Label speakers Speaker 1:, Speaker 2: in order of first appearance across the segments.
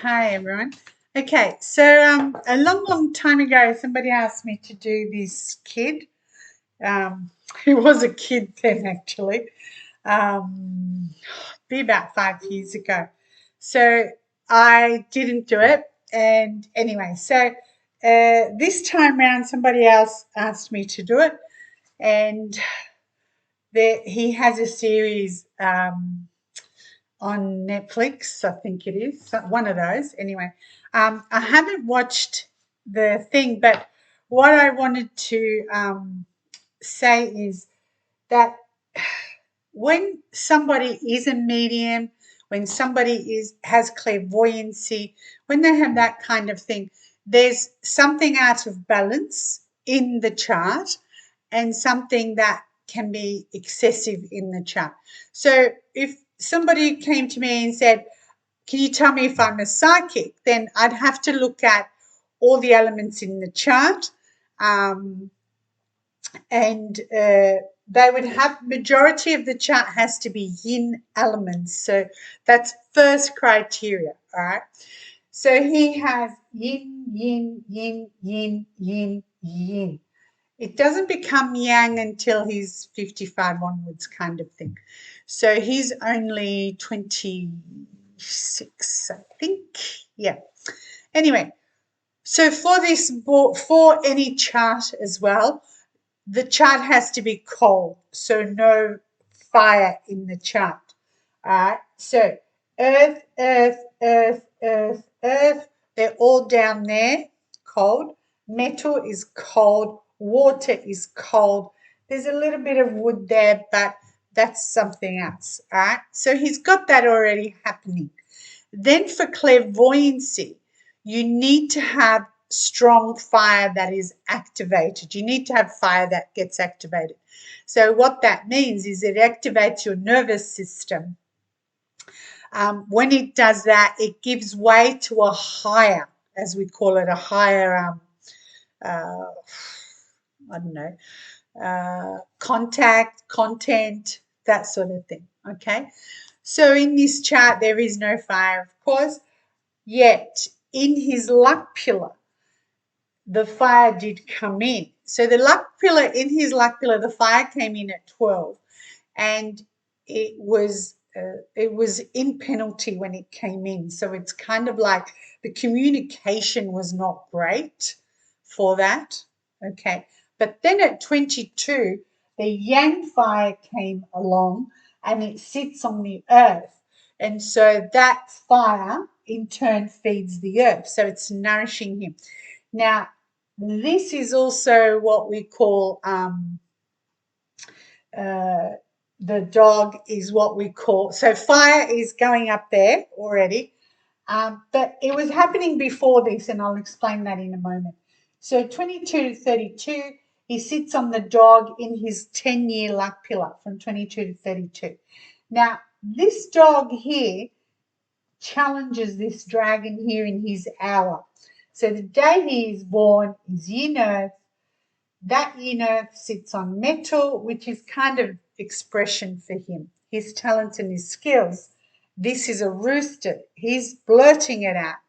Speaker 1: Hi, everyone. Okay, so a long time ago, somebody asked me to do this kid. He was a kid then, actually, um, be about 5 years ago. So I didn't do it. And anyway, so this time round, somebody else asked me to do it. And he has a series on Netflix, I think it is, one of those. Anyway, I haven't watched the thing, but what I wanted to say is that when somebody is a medium, when somebody has clairvoyancy, when they have that kind of thing, there's something out of balance in the chart and something that can be excessive in the chart. So if somebody came to me and said, can you tell me if I'm a psychic? Then I'd have to look at all the elements in the chart. And they would have majority of the chart has to be yin elements. So that's first criteria, all right? So he has yin, yin, yin, yin, yin, yin. It doesn't become yang until he's 55 onwards, kind of thing. So he's only 26, I think. Yeah. Anyway, so for any chart as well, the chart has to be cold, so no fire in the chart. All right. So earth, earth, earth, earth, earth, they're all down there, cold. Metal is cold. Water is cold. There's a little bit of wood there, but that's something else. All right. So he's got that already happening. Then for clairvoyancy, you need to have strong fire that is activated. You need to have fire that gets activated. So what that means is it activates your nervous system. When it does that, it gives way to a higher, as we call it, a higher, I don't know, content, that sort of thing. Okay. So in this chart, there is no fire, of course, yet in his luck pillar, the fire did come in. So the luck pillar, in his luck pillar, the fire came in at 12, and it was in penalty when it came in. So it's kind of like the communication was not great for that. Okay. But then at 22, the yang fire came along and it sits on the earth. And so that fire in turn feeds the earth. So it's nourishing him. Now, this is also what we call the dog is what we call, so fire is going up there already, but it was happening before this, and I'll explain that in a moment. So 22 to 32, he sits on the dog in his 10-year luck pillar from 22 to 32. Now, this dog here challenges this dragon here in his hour. So the day he is born is yin earth. That yin earth sits on metal, which is kind of expression for him, his talents and his skills. This is a rooster. He's blurting it out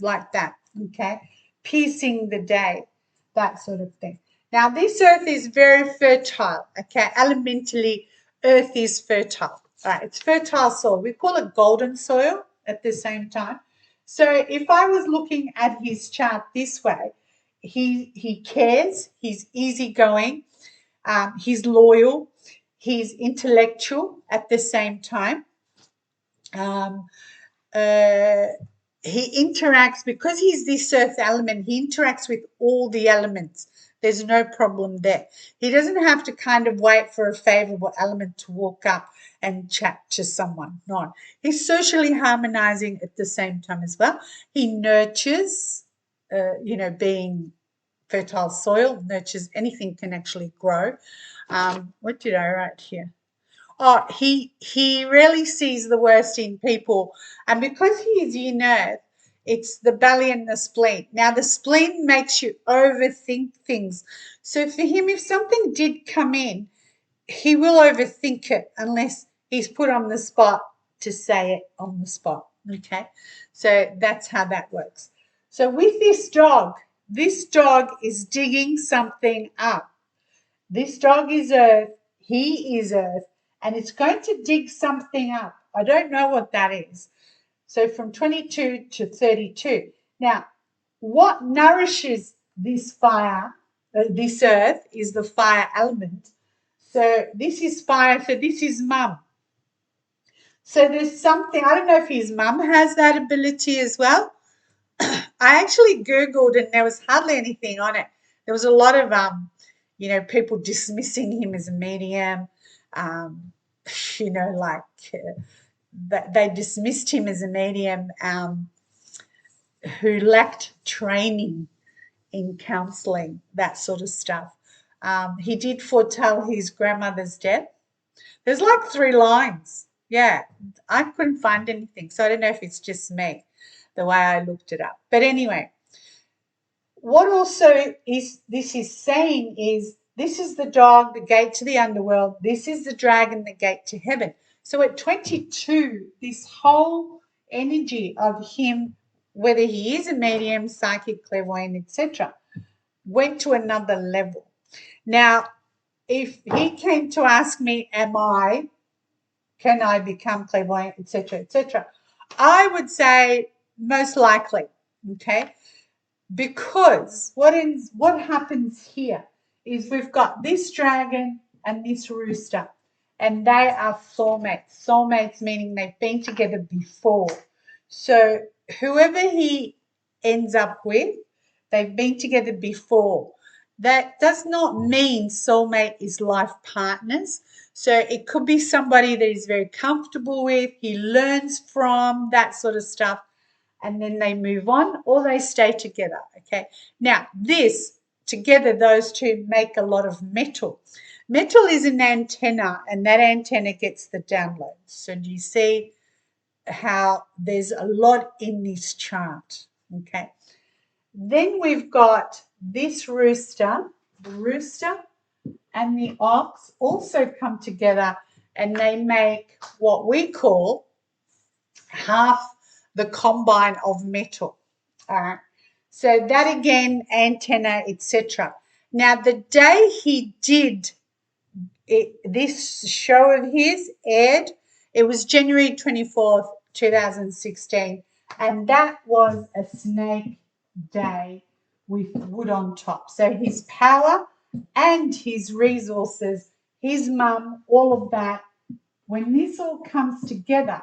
Speaker 1: like that, okay? Piercing the day, that sort of thing. Now, this earth is very fertile, okay? Elementally, earth is fertile. All right, it's fertile soil. We call it golden soil at the same time. So if I was looking at his chart this way, he cares, he's easygoing, he's loyal, he's intellectual at the same time. He interacts, because he's this earth element, he interacts with all the elements. There's no problem there. He doesn't have to kind of wait for a favorable element to walk up and chat to someone. No, he's socially harmonizing at the same time as well. He nurtures, being fertile soil, nurtures anything can actually grow. What did I write here? Oh, he really sees the worst in people, and because he is yin earth, it's the belly and the spleen. Now, the spleen makes you overthink things. So for him, if something did come in, he will overthink it unless he's put on the spot to say it on the spot. Okay, so that's how that works. So with this dog is digging something up. This dog is Earth, he is Earth, and it's going to dig something up. I don't know what that is. So from 22 to 32. Now, what nourishes this fire, this Earth, is the fire element. So this is fire, so this is mum. So there's something, I don't know if his mum has that ability as well. I actually Googled and there was hardly anything on it. There was a lot of, people dismissing him as a medium. Um, like they dismissed him as a medium who lacked training in counselling, that sort of stuff. He did foretell his grandmother's death. There's like 3 lines. Yeah, I couldn't find anything. So I don't know if it's just me, the way I looked it up. But anyway, what also this is saying is this is the dog, the gate to the underworld. This is the dragon, the gate to heaven. So at 22, this whole energy of him, whether he is a medium, psychic, clairvoyant, etc., went to another level. Now, if he came to ask me, can I become clairvoyant, etc., etc., I would say most likely, okay? Because what happens here is we've got this dragon and this rooster, and they are soulmates. Soulmates meaning they've been together before. So whoever he ends up with, they've been together before. That does not mean soulmate is life partners. So it could be somebody that he's very comfortable with, he learns from, that sort of stuff, and then they move on or they stay together. Okay. Now, together, those two make a lot of metal. Metal is an antenna, and that antenna gets the downloads. So do you see how there's a lot in this chart? Okay. Then we've got this rooster, the rooster and the ox also come together and they make what we call half the combine of metal. All right. So that again, antenna, etc. Now, the day he did this show of his aired, it was January 24th, 2016, and that was a snake day with wood on top. So his power and his resources, his mum, all of that, when this all comes together,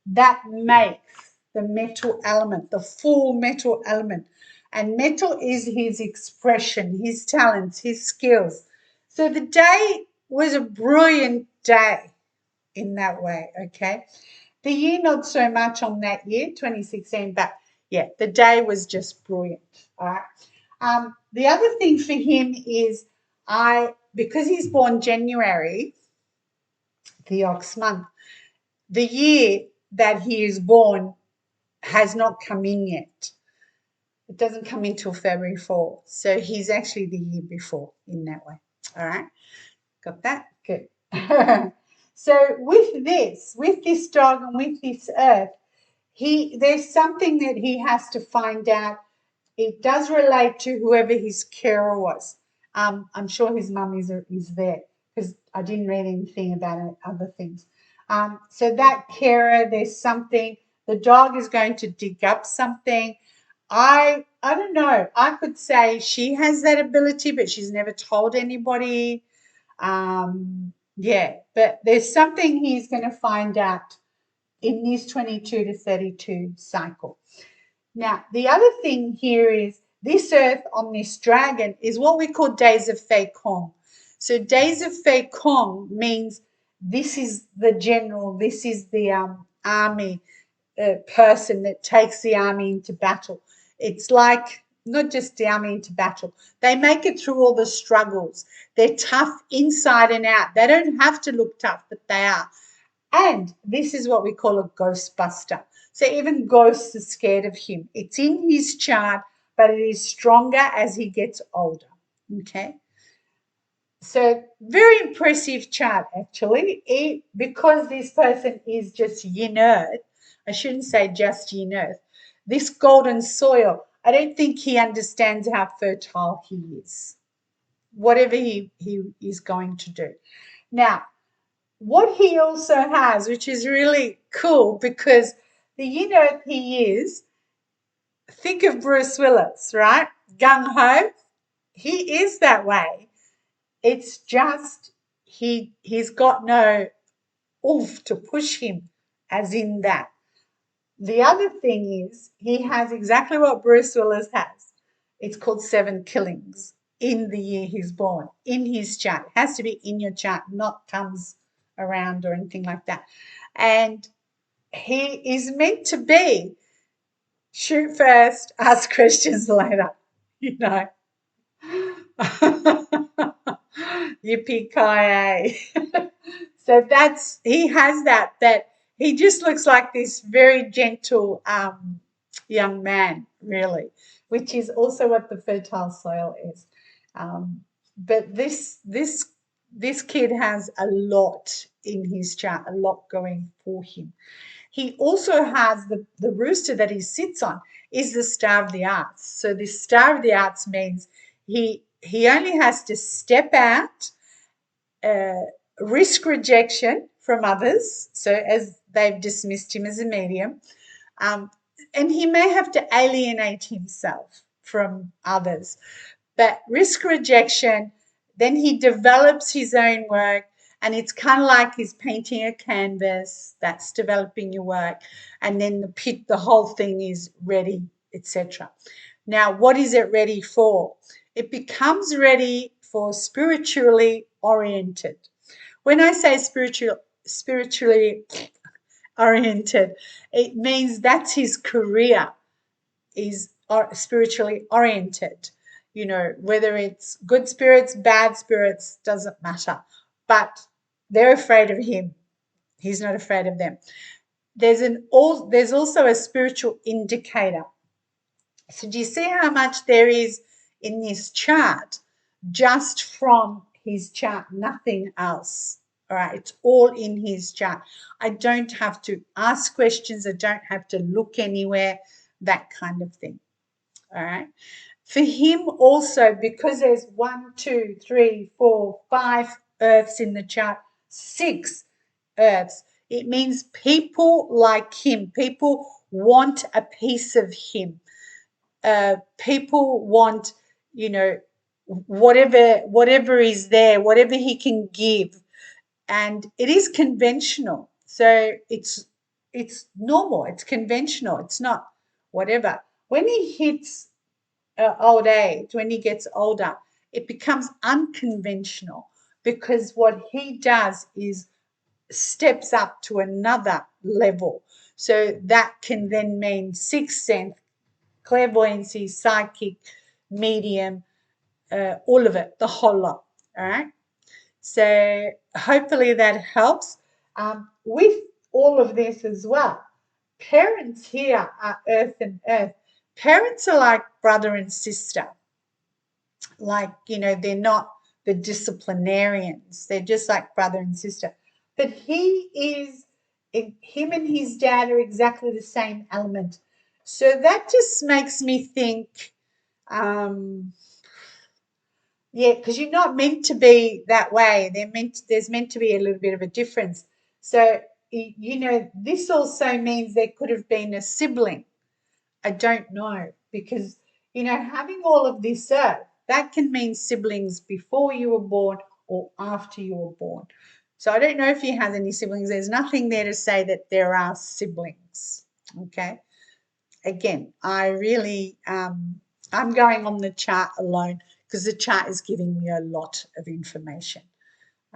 Speaker 1: that makes the metal element, the full metal element. And metal is his expression, his talents, his skills. So the day was a brilliant day in that way, okay? The year, not so much on that year, 2016, but yeah, the day was just brilliant, all right? The other thing for him is because he's born January, the ox month, the year that he is born has not come in yet. It doesn't come in till February 4th. So he's actually the year before in that way. All right. Got that? Good. So with this dog and with this earth, there's something that he has to find out. It does relate to whoever his carer was. I'm sure his mum is there because I didn't read anything about it, other things. So that carer, there's something. The dog is going to dig up something. I don't know. I could say she has that ability, but she's never told anybody. Yeah, but there's something he's going to find out in this 22 to 32 cycle. Now, the other thing here is this earth on this dragon is what we call days of Fei Kong. So days of Fei Kong means this is the general, this is the army person that takes the army into battle. It's like not just the army into battle. They make it through all the struggles. They're tough inside and out. They don't have to look tough, but they are. And this is what we call a ghostbuster. So even ghosts are scared of him. It's in his chart, but it is stronger as he gets older. Okay. So very impressive chart actually. Because this person is just yin earth, I shouldn't say just in earth. This golden soil, I don't think he understands how fertile he is, whatever he is going to do. Now, what he also has, which is really cool because the yin earth he is, think of Bruce Willis, right? Gung ho. He is that way. It's just he's got no oomph to push him as in that. The other thing is he has exactly what Bruce Willis has. It's called 7 killings in the year he's born, in his chart. It has to be in your chart, not comes around or anything like that. And he is meant to be shoot first, ask questions later, you know. Yippee-ki-yay. So that's, he has that he just looks like this very gentle young man, really, which is also what the fertile soil is. But this kid has a lot in his chart, a lot going for him. He also has the rooster that he sits on is the star of the arts. So this star of the arts means he only has to step out, risk rejection from others. So as they've dismissed him as a medium, and he may have to alienate himself from others, but risk rejection. Then he develops his own work, and it's kind of like he's painting a canvas. That's developing your work, and then the whole thing is ready, etc. Now, what is it ready for? It becomes ready for spiritually oriented. When I say spiritually oriented, it means that's his career is spiritually oriented. You know, whether it's good spirits, bad spirits, doesn't matter. But they're afraid of him. He's not afraid of them. There's also a spiritual indicator. So do you see how much there is in this chart just from his chart, nothing else? All right, it's all in his chart. I don't have to ask questions. I don't have to look anywhere, that kind of thing. All right. For him also, because there's 1, 2, 3, 4, 5 earths in the chart, 6 earths, it means people like him, people want a piece of him. People want, you know, whatever is there, whatever he can give, and it is conventional. So it's normal, it's conventional, it's not whatever. When he hits old age, when he gets older, it becomes unconventional because what he does is steps up to another level. So that can then mean sixth sense, clairvoyancy, psychic, medium, all of it, the whole lot. All right. So hopefully that helps. With all of this as well, parents here are earth and earth. Parents are like brother and sister. Like, you know, they're not the disciplinarians. They're just like brother and sister. But him and his dad are exactly the same element. So that just makes me think, yeah, because you're not meant to be that way. There's meant to be a little bit of a difference. So, you know, this also means there could have been a sibling. I don't know because, you know, having all of this earth, that can mean siblings before you were born or after you were born. So I don't know if he has any siblings. There's nothing there to say that there are siblings. Okay. Again, I really, I'm going on the chart alone because the chart is giving me a lot of information.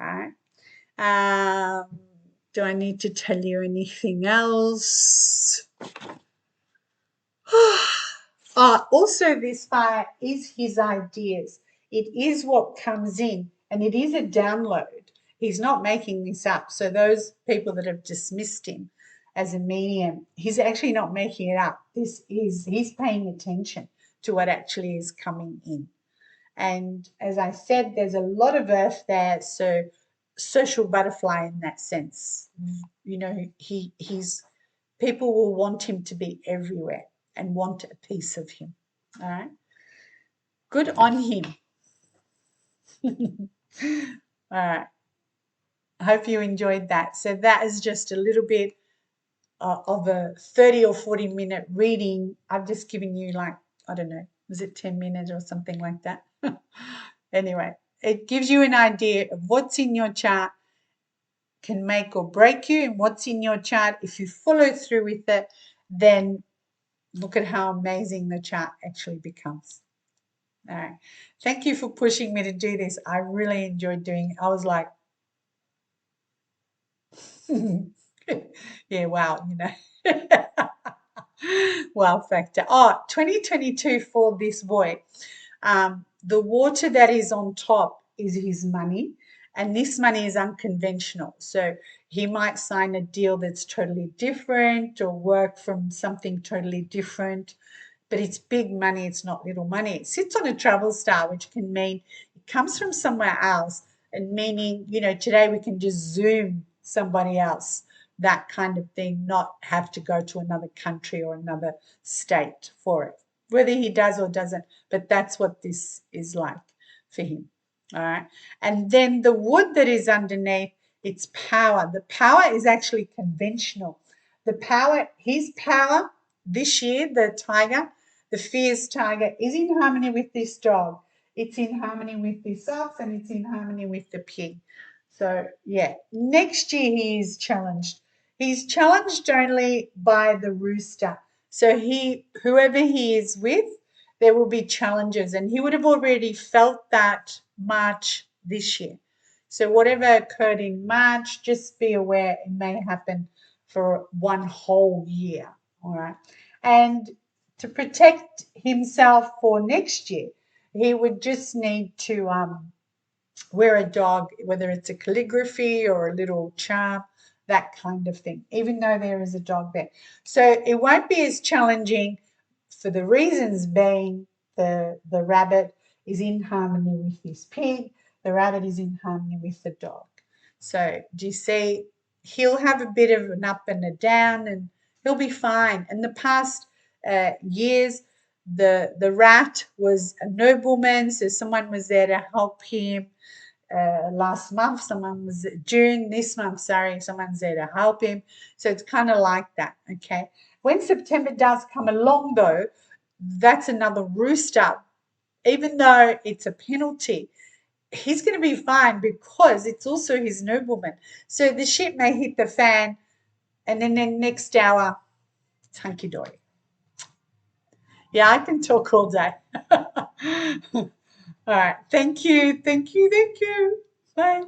Speaker 1: All right. Do I need to tell you anything else? Also, this fire is his ideas. It is what comes in, and it is a download. He's not making this up. So those people that have dismissed him as a medium, he's actually not making it up. He's paying attention to what actually is coming in. And as I said, there's a lot of earth there, so social butterfly in that sense. You know, he's people will want him to be everywhere and want a piece of him. All right. Good on him. All right. I hope you enjoyed that. So that is just a little bit of a 30 or 40-minute reading. I've just given you, like, I don't know, was it 10 minutes or something like that? Anyway, it gives you an idea of what's in your chart can make or break you, and what's in your chart, if you follow through with it, then look at how amazing the chart actually becomes. All right. Thank you for pushing me to do this. I really enjoyed doing it. I was like, yeah, wow, wow factor. Oh, 2022 for this boy. The water that is on top is his money, and this money is unconventional. So he might sign a deal that's totally different or work from something totally different, but it's big money, it's not little money. It sits on a travel star, which can mean it comes from somewhere else, and meaning, today we can just Zoom somebody else, that kind of thing, not have to go to another country or another state for it. Whether he does or doesn't, but that's what this is like for him. All right. And then the wood that is underneath, it's power. The power is actually conventional. The power, his power this year, the tiger, the fierce tiger, is in harmony with this dog. It's in harmony with this ox, and it's in harmony with the pig. So, yeah, next year he is challenged. He's challenged only by the rooster. So whoever he is with, there will be challenges, and he would have already felt that March this year. So whatever occurred in March, just be aware it may happen for one whole year. All right. And to protect himself for next year, he would just need to wear a dog, whether it's a calligraphy or a little charm, that kind of thing, even though there is a dog there. So it won't be as challenging, for the reasons being the rabbit is in harmony with this pig, the rabbit is in harmony with the dog. So do you see, he'll have a bit of an up and a down, and he'll be fine. In the past years, the rat was a nobleman, so someone was there to help him. Last month, someone was June, this month, sorry, someone's there to help him. So it's kind of like that, okay? When September does come along, though, that's another rooster. Even though it's a penalty, he's going to be fine because it's also his nobleman. So the shit may hit the fan, and then the next hour, it's hunky dory. Yeah, I can talk all day. All right. Thank you. Thank you. Thank you. Bye.